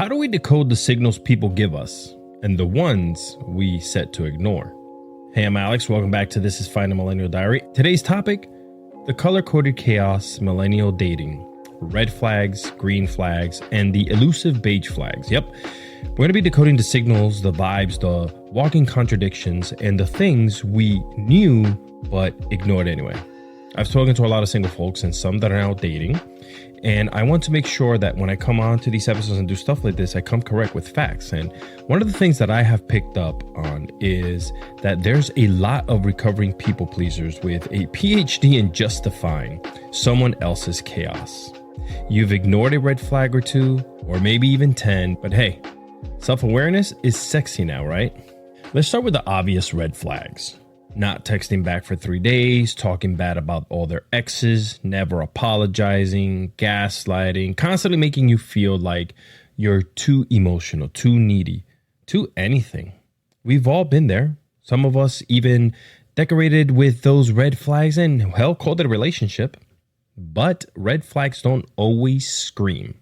How do we decode the signals people give us and the ones we set to ignore? Hey, I'm Alex. Welcome back to This Is Fine, a Millennial Diary. Today's topic, the color-coded chaos, millennial dating, red flags, green flags, and the elusive beige flags. Yep. We're going to be decoding the signals, the vibes, the walking contradictions, and the things we knew but ignored anyway. I've spoken to a lot of single folks and some that are now dating, and I want to make sure that when I come on to these episodes and do stuff like this, I come correct with facts. And one of the things that I have picked up on is that there's a lot of recovering people pleasers with a PhD in justifying someone else's chaos. You've ignored a red flag or two, or maybe even 10, but hey, self-awareness is sexy now, right? Let's start with the obvious red flags. Not texting back for 3 days, talking bad about all their exes, never apologizing, gaslighting, constantly making you feel like you're too emotional, too needy, too anything. We've all been there. Some of us even decorated with those red flags and hell, called it a relationship. But red flags don't always scream.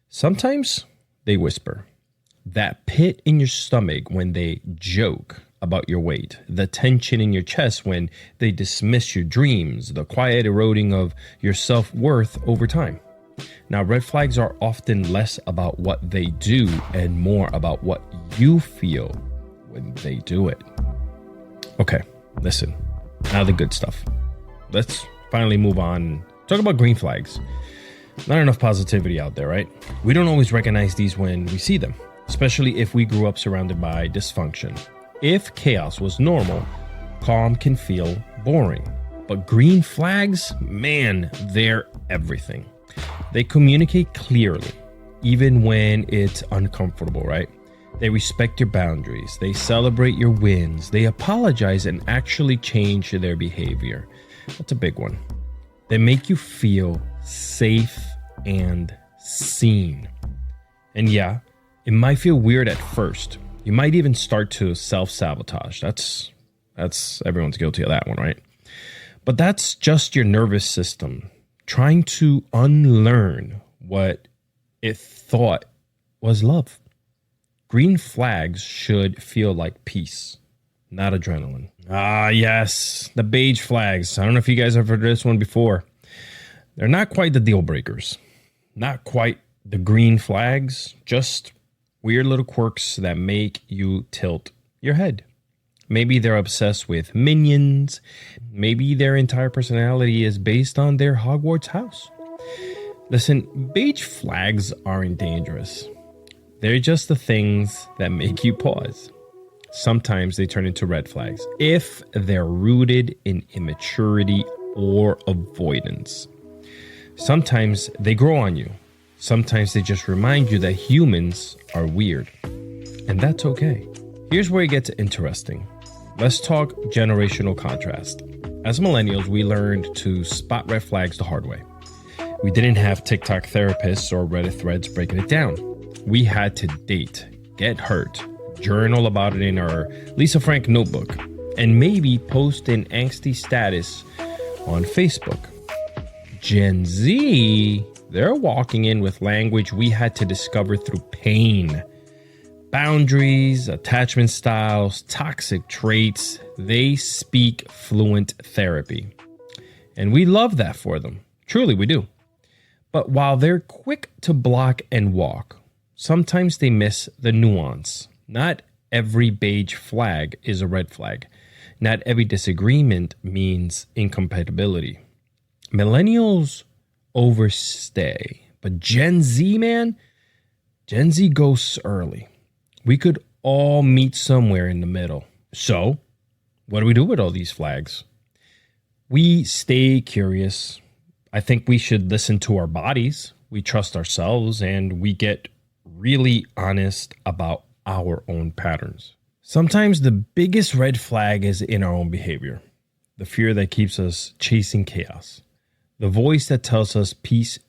Sometimes they whisper. That pit in your stomach when they joke about your weight, the tension in your chest when they dismiss your dreams, the quiet eroding of your self-worth over time. Now, red flags are often less about what they do and more about what you feel when they do it. Okay, listen, now the good stuff. Let's finally move on. Talk about green flags. Not enough positivity out there, right? We don't always recognize these when we see them, especially if we grew up surrounded by dysfunction. If chaos was normal, calm can feel boring. But green flags, man, they're everything. They communicate clearly, even when it's uncomfortable, right? They respect your boundaries. They celebrate your wins. They apologize and actually change their behavior. That's a big one. They make you feel safe and seen. And yeah, it might feel weird at first. You might even start to self-sabotage. That's everyone's guilty of that one, right? But that's just your nervous system trying to unlearn what it thought was love. Green flags should feel like peace, not adrenaline. Ah, yes, the beige flags. I don't know if you guys have heard this one before. They're not quite the deal breakers, not quite the green flags, just weird little quirks that make you tilt your head. Maybe they're obsessed with minions. Maybe their entire personality is based on their Hogwarts house. Listen, beige flags aren't dangerous. They're just the things that make you pause. Sometimes they turn into red flags if they're rooted in immaturity or avoidance. Sometimes they grow on you. Sometimes they just remind you that humans are weird. And that's okay. Here's where it gets interesting. Let's talk generational contrast. As millennials, we learned to spot red flags the hard way. We didn't have TikTok therapists or Reddit threads breaking it down. We had to date, get hurt, journal about it in our Lisa Frank notebook, and maybe post an angsty status on Facebook. Gen Z, they're walking in with language we had to discover through pain. Boundaries, attachment styles, toxic traits, they speak fluent therapy. And we love that for them. Truly, we do. But while they're quick to block and walk, sometimes they miss the nuance. Not every beige flag is a red flag. Not every disagreement means incompatibility. Millennials overstay, but Gen Z, man, Gen Z goes early. We could all meet somewhere in the middle. So, what do we do with all these flags? We stay curious. I think we should listen to our bodies. We trust ourselves, and we get really honest about our own patterns. Sometimes the biggest red flag is in our own behavior. The fear that keeps us chasing chaos. The voice that tells us peace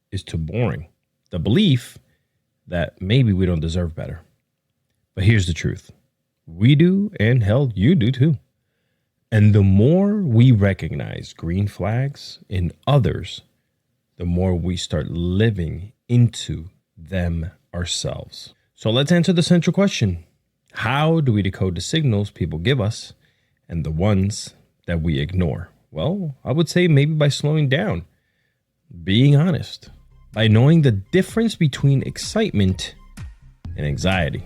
is too boring. The belief that maybe we don't deserve better. But here's the truth. We do, and hell, you do too. And the more we recognize green flags in others, the more we start living into them ourselves. So let's answer the central question. How do we decode the signals people give us and the ones that we ignore? Well, I would say maybe by slowing down, being honest, by knowing the difference between excitement and anxiety,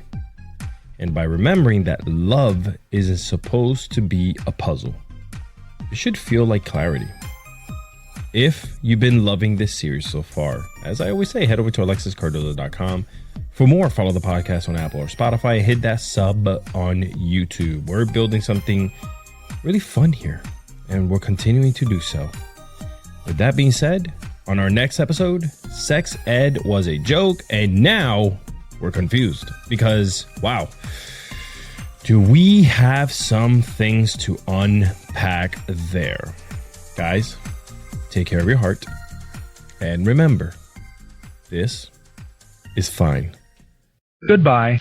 and by remembering that love isn't supposed to be a puzzle. It should feel like clarity. If you've been loving this series so far, as I always say, head over to alexiscardoza.com. For more, follow the podcast on Apple or Spotify. Hit that sub on YouTube. We're building something really fun here, and we're continuing to do so. With that being said, on our next episode, sex ed was a joke, and now we're confused because, wow, do we have some things to unpack there. Guys, take care of your heart, and remember, this is fine. Goodbye.